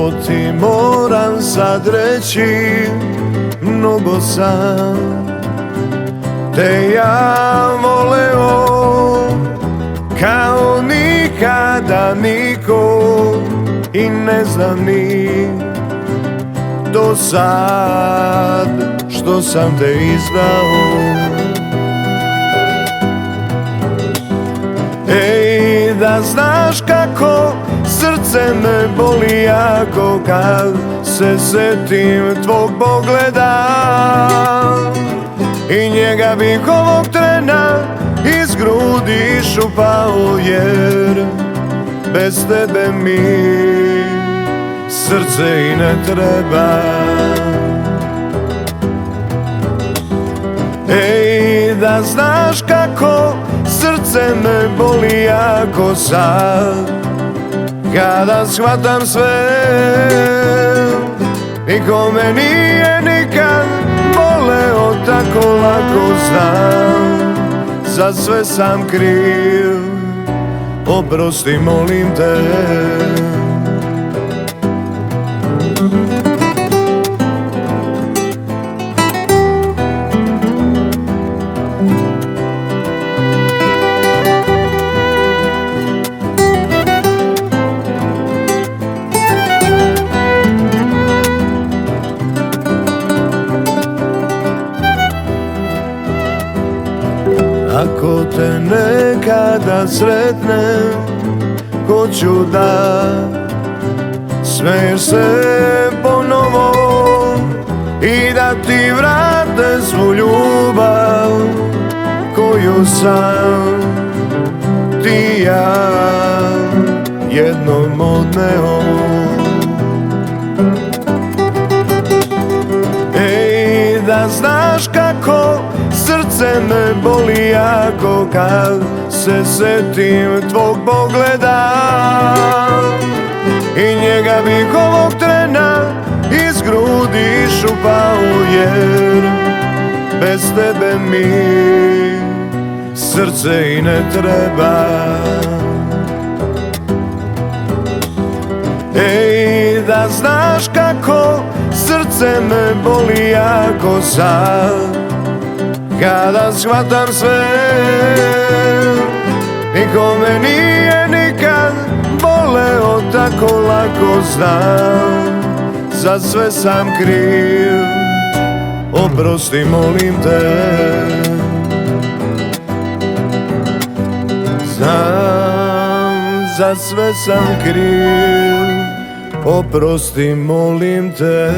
To ti moram sad reći, mnogo sam te ja voleo kao nikada niko i ne znam ni do sad što sam te izdao. Ej, da znaš kako srce me boli jako kad se setim tvog pogleda i njega bih ovog trena iz grudi iščupao, jer bez tebe mi srce i ne treba. Ej, da znaš kako srce me boli jako sad kada shvatam sve, niko me nije nikad voleo tako lako, znam, za sve sam kriv, oprosti molim te. Ako te nekada sretnem, hoću da smeješ se ponovo i da ti vrate svu ljubav koju sam ti ja jednom odneo. Ej, da znaš kako srce me boli jako kad se setim tvog pogleda i njega bih ovog trena iz grudi iščupao, jer bez tebe mi srce i ne treba. Ej, da znaš kako srce me boli jako sad kada shvatam sve, niko me nije nikad voleo tako lako, znam, za sve sam kriv, oprosti molim te. Znam, za sve sam kriv, oprosti molim te.